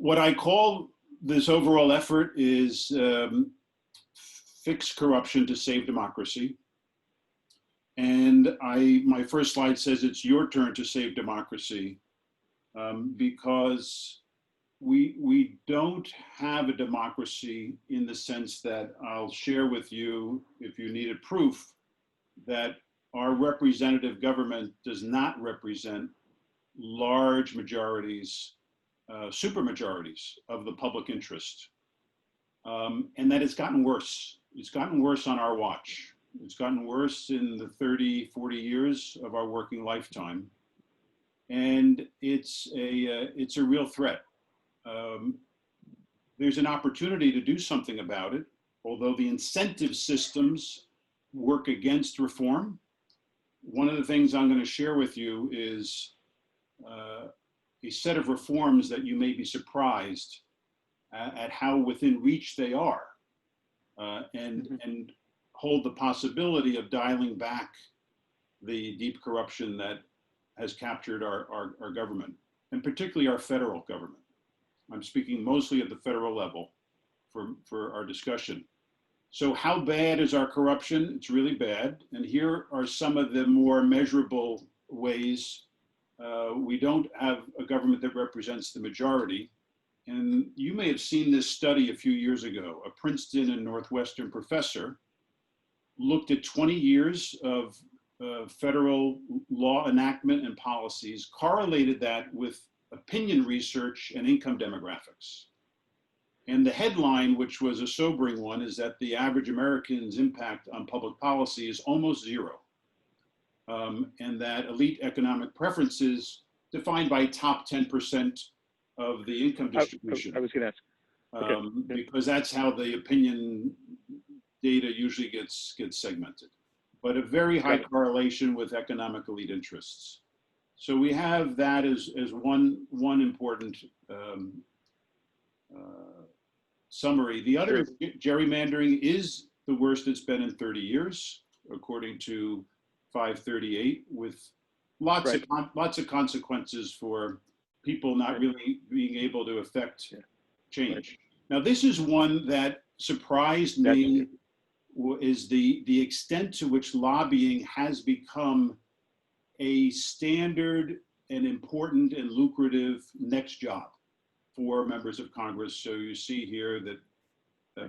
What I call this overall effort is fix corruption to save democracy. And my first slide says it's your turn to save democracy, because we don't have a democracy in the sense that I'll share with you, if you needed proof, that our representative government does not represent large majorities, supermajorities of the public interest, and that it's gotten worse. It's gotten worse on our watch. It's gotten worse in the 30, 40 years of our working lifetime. And it's a real threat. There's an opportunity to do something about it, although the incentive systems work against reform. One of the things I'm going to share with you is a set of reforms that you may be surprised at how within reach they are, and hold the possibility of dialing back the deep corruption that has captured our government, and particularly our federal government. I'm speaking mostly at the federal level for our discussion. So how bad is our corruption? It's really bad. And here are some of the more measurable ways we don't have a government that represents the majority. And you may have seen this study a few years ago. A Princeton and Northwestern professor looked at 20 years of federal law enactment and policies, correlated that with opinion research and income demographics. And the headline, which was a sobering one, is that the average American's impact on public policy is almost zero. And that elite economic preferences defined by top 10% of the income distribution. I was going to ask. Okay. Because that's how the opinion data usually gets segmented. But a very high correlation with economic elite interests. So we have that as one important summary. The other, gerrymandering is the worst it's been in 30 years, according to 538, with lots of consequences for people not really being able to affect change. Now, this is one that surprised me, is the extent to which lobbying has become a standard and important and lucrative next job for members of Congress. So you see here that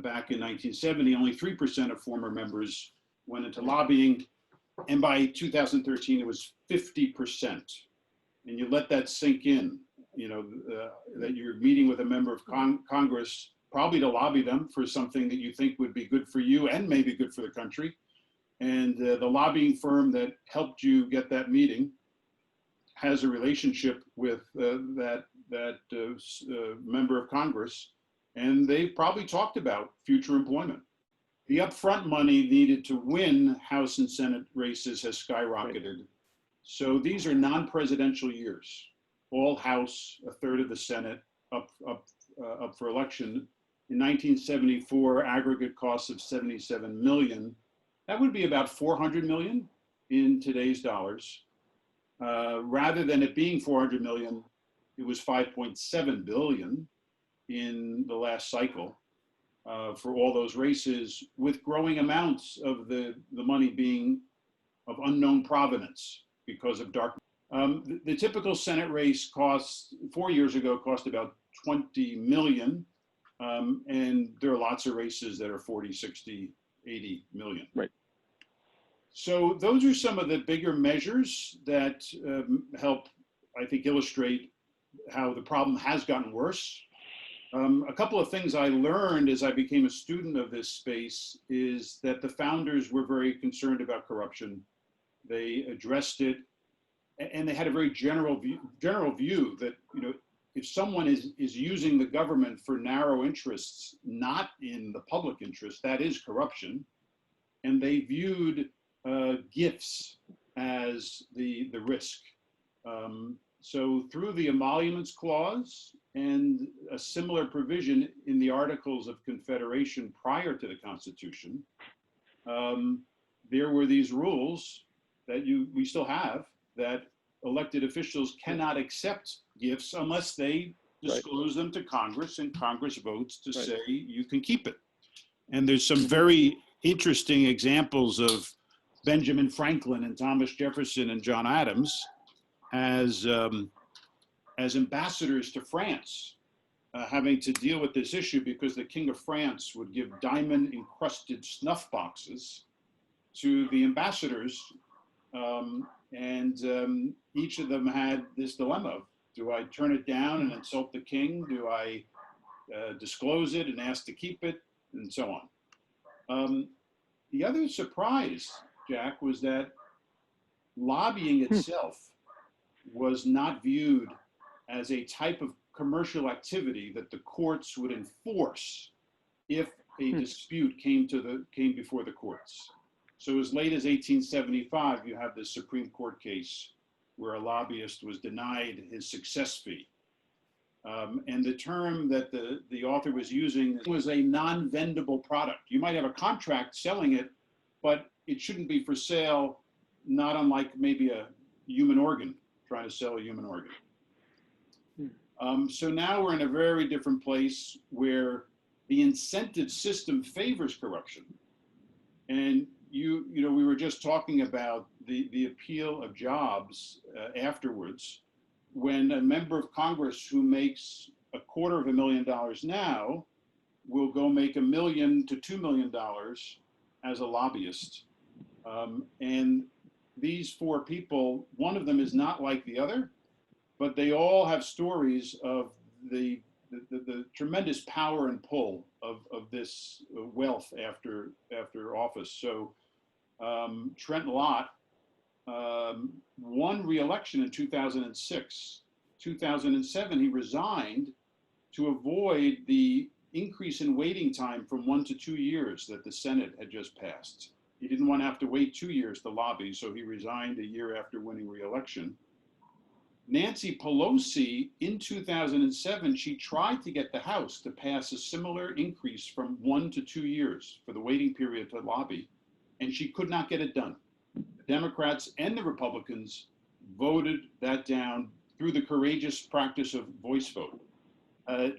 back in 1970, only 3% of former members went into lobbying. And by 2013, it was 50%. And you let that sink in, that you're meeting with a member of Congress, probably to lobby them for something that you think would be good for you and maybe good for the country. And the lobbying firm that helped you get that meeting has a relationship with that member of Congress, and they've probably talked about future employment. The upfront money needed to win House and Senate races has skyrocketed. So these are non-presidential years. All House, a third of the Senate up for election. In 1974, aggregate costs of 77 million. That would be about 400 million in today's dollars. Rather than it being 400 million, it was 5.7 billion in the last cycle for all those races, with growing amounts of the money being of unknown provenance because of dark. The typical Senate race costs, 4 years ago, cost about 20 million. And there are lots of races that are 40, 60, 80 million. Right. So those are some of the bigger measures that help, I think, illustrate how the problem has gotten worse. A couple of things I learned as I became a student of this space is that the founders were very concerned about corruption. They addressed it, and they had a very general view that, if someone is using the government for narrow interests, not in the public interest, that is corruption. And they viewed gifts as the risk. So through the Emoluments Clause and a similar provision in the Articles of Confederation prior to the Constitution, there were these rules that we still have, that elected officials cannot accept gifts unless they disclose them to Congress, and Congress votes to Right. say you can keep it. And there's some very interesting examples of Benjamin Franklin and Thomas Jefferson and John Adams as ambassadors to France, having to deal with this issue because the King of France would give diamond-encrusted snuff boxes to the ambassadors, and each of them had this dilemma: do I turn it down and insult the king? Do I disclose it and ask to keep it, and so on? The other surprise, Jack, was that lobbying itself was not viewed as a type of commercial activity that the courts would enforce if a dispute came before the courts. So as late as 1875, you have this Supreme Court case where a lobbyist was denied his success fee. And the term that the author was using was a non-vendable product. You might have a contract selling it, but it shouldn't be for sale, not unlike maybe a human organ, trying to sell a human organ. So now we're in a very different place where the incentive system favors corruption. And you know, we were just talking about the appeal of jobs afterwards. When a member of Congress who makes $250,000 now will go make $1 million to $2 million as a lobbyist. And these four people, one of them is not like the other, but they all have stories of the tremendous power and pull of this wealth after office. So Trent Lott won re-election in 2006. 2007, he resigned to avoid the increase in waiting time from 1 to 2 years that the Senate had just passed. He didn't want to have to wait 2 years to lobby, so he resigned a year after winning re-election. Nancy Pelosi, in 2007, she tried to get the House to pass a similar increase from 1 to 2 years for the waiting period to lobby, and she could not get it done. The Democrats and the Republicans voted that down through the courageous practice of voice vote.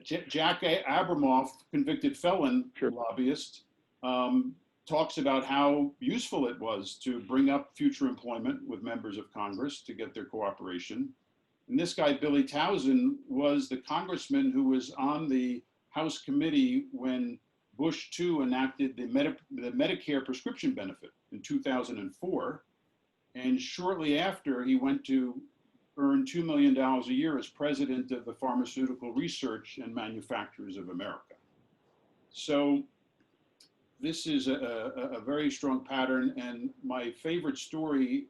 Jack Abramoff, convicted felon lobbyist, talks about how useful it was to bring up future employment with members of Congress to get their cooperation. And this guy, Billy Towson, was the congressman who was on the House committee when Bush II enacted the Medicare prescription benefit in 2004. And shortly after, he went to earn $2 million a year as president of the Pharmaceutical Research and Manufacturers of America. So this is a very strong pattern. And my favorite story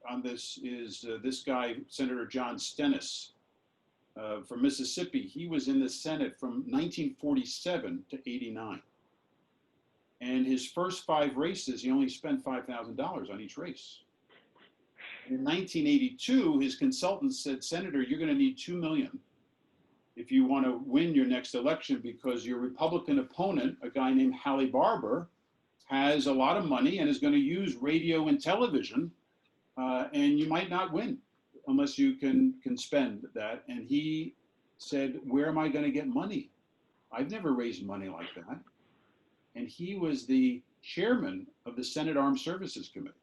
on this is this guy, Senator John Stennis from Mississippi. He was in the Senate from 1947 to 89. And his first 5 races, he only spent $5,000 on each race. In 1982, his consultant said, Senator, you're going to need $2 million if you want to win your next election, because your Republican opponent, a guy named Hallie Barbour, has a lot of money and is going to use radio and television, and you might not win unless you can spend that. And he said, where am I going to get money? I've never raised money like that. And he was the chairman of the Senate Armed Services Committee.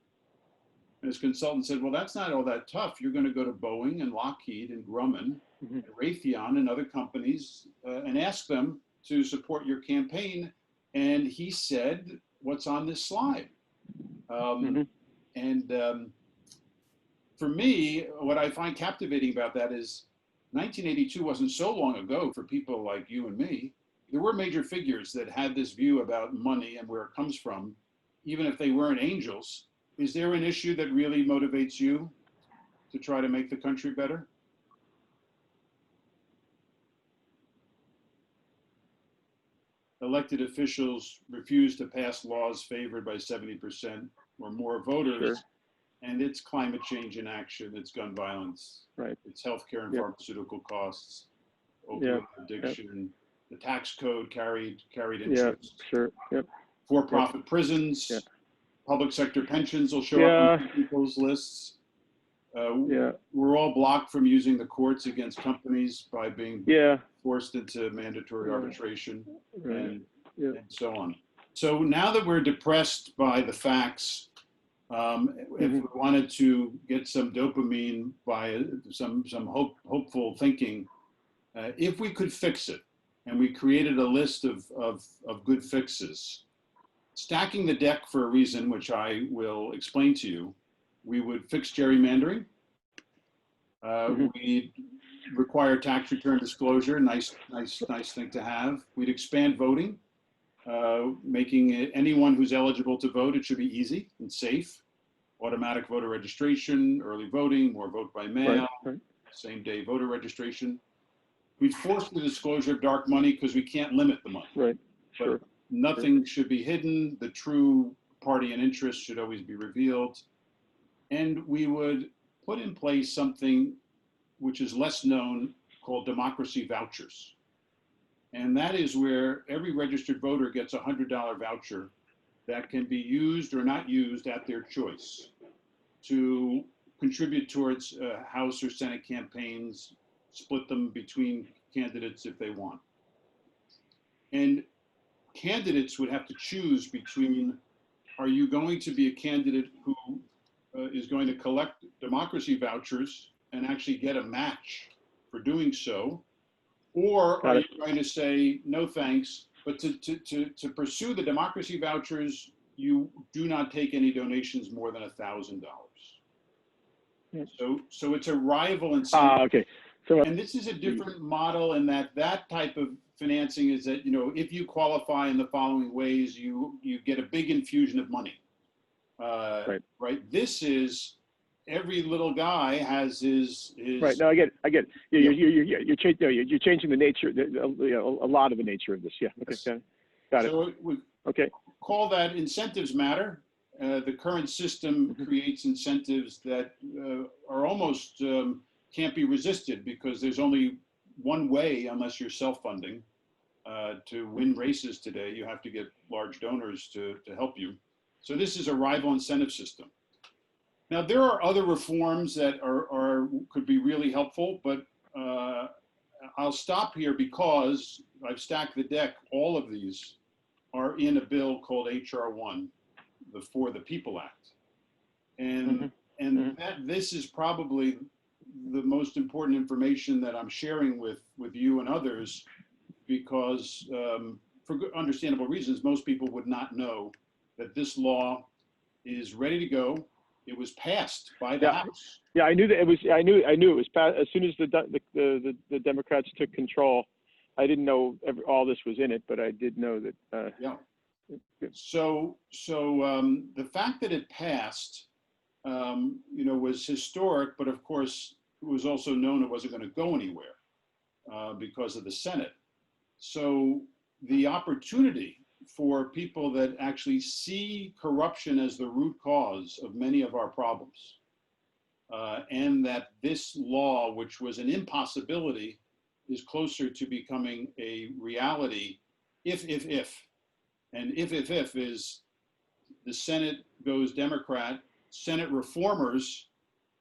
And his consultant said, well, that's not all that tough. You're going to go to Boeing and Lockheed and Grumman and Raytheon and other companies and ask them to support your campaign. And he said, what's on this slide? And for me, what I find captivating about that is 1982 wasn't so long ago for people like you and me. There were major figures that had this view about money and where it comes from, even if they weren't angels. Is there an issue that really motivates you to try to make the country better? Elected officials refuse to pass laws favored by 70% or more voters, and it's climate change in action, it's gun violence, it's healthcare and pharmaceutical costs, opioid addiction, the tax code carried interest, for-profit prisons, public sector pensions will show up on people's lists. We're all blocked from using the courts against companies by being forced into mandatory arbitration and so on. So now that we're depressed by the facts, if we wanted to get some dopamine by some hopeful thinking, if we could fix it, and we created a list of good fixes, stacking the deck for a reason, which I will explain to you, we would fix gerrymandering. We'd require tax return disclosure, nice thing to have. We'd expand voting, making it anyone who's eligible to vote, it should be easy and safe. Automatic voter registration, early voting, more vote by mail, same day voter registration. We'd force the disclosure of dark money because we can't limit the money. But nothing should be hidden. The true party and interest should always be revealed. And we would put in place something which is less known called democracy vouchers. And that is where every registered voter gets a $100 voucher that can be used or not used at their choice to contribute towards House or Senate campaigns, split them between candidates if they want. And candidates would have to choose between, are you going to be a candidate who is going to collect democracy vouchers and actually get a match for doing so, or are you going to say, no thanks, but to pursue the democracy vouchers, you do not take any donations more than $1,000. So it's a rival incentive. And this is a different model in that type of financing is that, if you qualify in the following ways, you get a big infusion of money. Right. This is every little guy has his. Right. No, I get it. You're changing the nature, a lot of the nature of this. Yeah. Okay. Yes. Got it. So we call that incentives matter. The current system creates incentives that are almost can't be resisted because there's only one way, unless you're self-funding, to win races today. You have to get large donors to help you. So this is a rival incentive system. Now, there are other reforms that could be really helpful, but I'll stop here because I've stacked the deck. All of these are in a bill called H.R.1, the For the People Act. And this is probably the most important information that I'm sharing with you and others, because for understandable reasons, most people would not know that this law is ready to go. It was passed by the House. Yeah, I knew that it was. I knew it was passed as soon as the Democrats took control. I didn't know all this was in it, but I did know that. So the fact that it passed, was historic, but of course it was also known it wasn't going to go anywhere because of the Senate. So the opportunity for people that actually see corruption as the root cause of many of our problems, and that this law, which was an impossibility, is closer to becoming a reality if. And if is the Senate goes Democrat, Senate reformers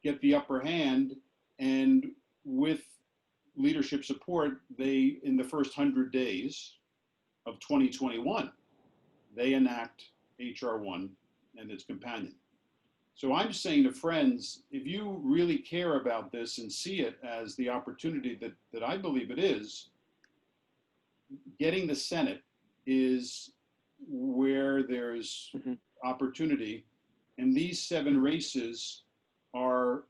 get the upper hand, and with leadership support, they, in the first 100 days of 2021, they enact H.R.1 and its companion. So I'm saying to friends, if you really care about this and see it as the opportunity that I believe it is, getting the Senate is where there's opportunity. And these 7 races are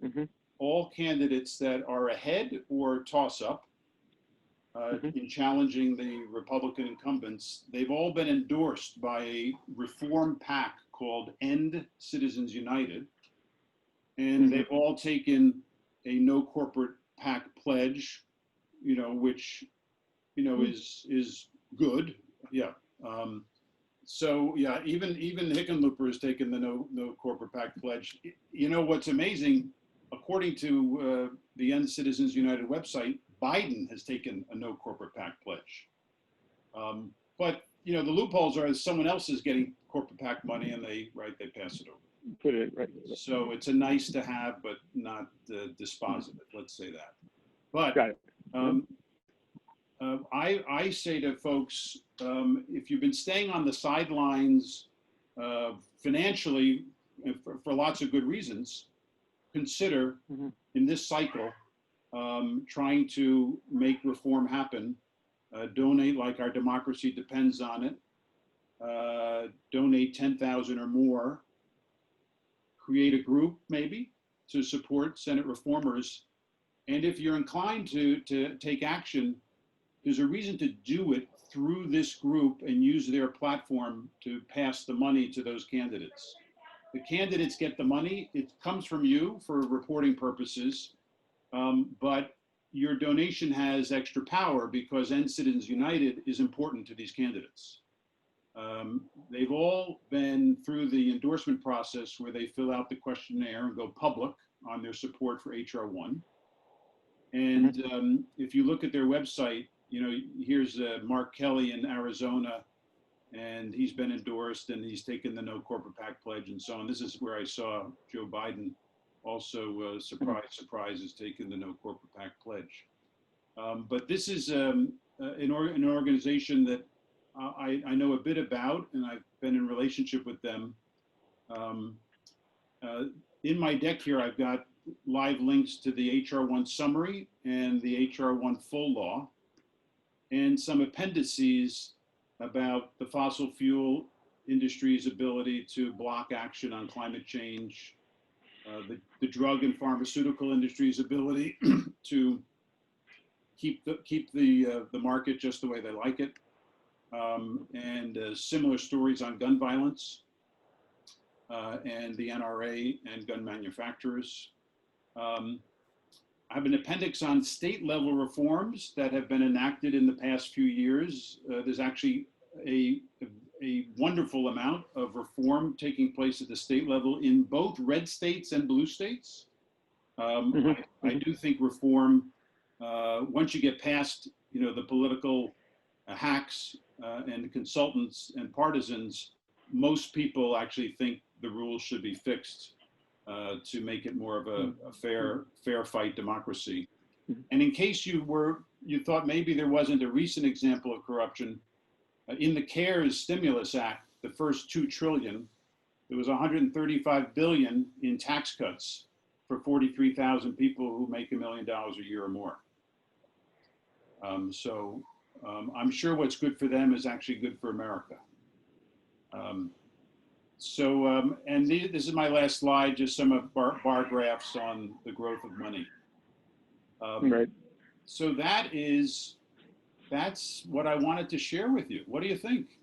all candidates that are ahead or toss up in challenging the Republican incumbents. They've all been endorsed by a reform PAC called End Citizens United. And they've all taken a no corporate PAC pledge, which, is good. Yeah. Even Hickenlooper has taken the no corporate PAC pledge. What's amazing, according to the End Citizens United website, Biden has taken a no corporate PAC pledge. But the loopholes are someone else is getting corporate PAC money and they pass it over. put it right. So it's a nice to have, but not dispositive. Let's say that. But Got it. I say to folks, if you've been staying on the sidelines financially for lots of good reasons, consider in this cycle trying to make reform happen. Donate like our democracy depends on it. Donate 10,000 or more. Create a group maybe to support Senate reformers. And if you're inclined to take action, there's a reason to do it through this group and use their platform to pass the money to those candidates. The candidates get the money. It comes from you for reporting purposes, but your donation has extra power because End Citizens United is important to these candidates. They've all been through the endorsement process where they fill out the questionnaire and go public on their support for H.R.1. And if you look at their website, you know, here's Mark Kelly in Arizona, and he's been endorsed and he's taken the No Corporate PAC pledge and so on. This is where I saw Joe Biden also, surprise, has taken the No Corporate PAC pledge. But this is an organization that I know a bit about, and I've been in relationship with them. In my deck here, I've got live links to the H.R.1 summary and the H.R.1 full law, and some appendices about the fossil fuel industry's ability to block action on climate change, the drug and pharmaceutical industry's ability to keep the market just the way they like it, and similar stories on gun violence and the NRA and gun manufacturers. I have an appendix on state level reforms that have been enacted in the past few years. There's actually a wonderful amount of reform taking place at the state level in both red states and blue states. I do think reform, once you get past, you know, the political hacks and consultants and partisans, most people actually think the rules should be fixed to make it more of a fair fight democracy. And in case you thought maybe there wasn't a recent example of corruption, in the CARES Stimulus Act, the first $2 trillion, there was 135 billion in tax cuts for 43,000 people who make $1 million a year or more. So I'm sure what's good for them is actually good for America. And this is my last slide, just some of bar graphs on the growth of money. Right. So that's what I wanted to share with you. What do you think?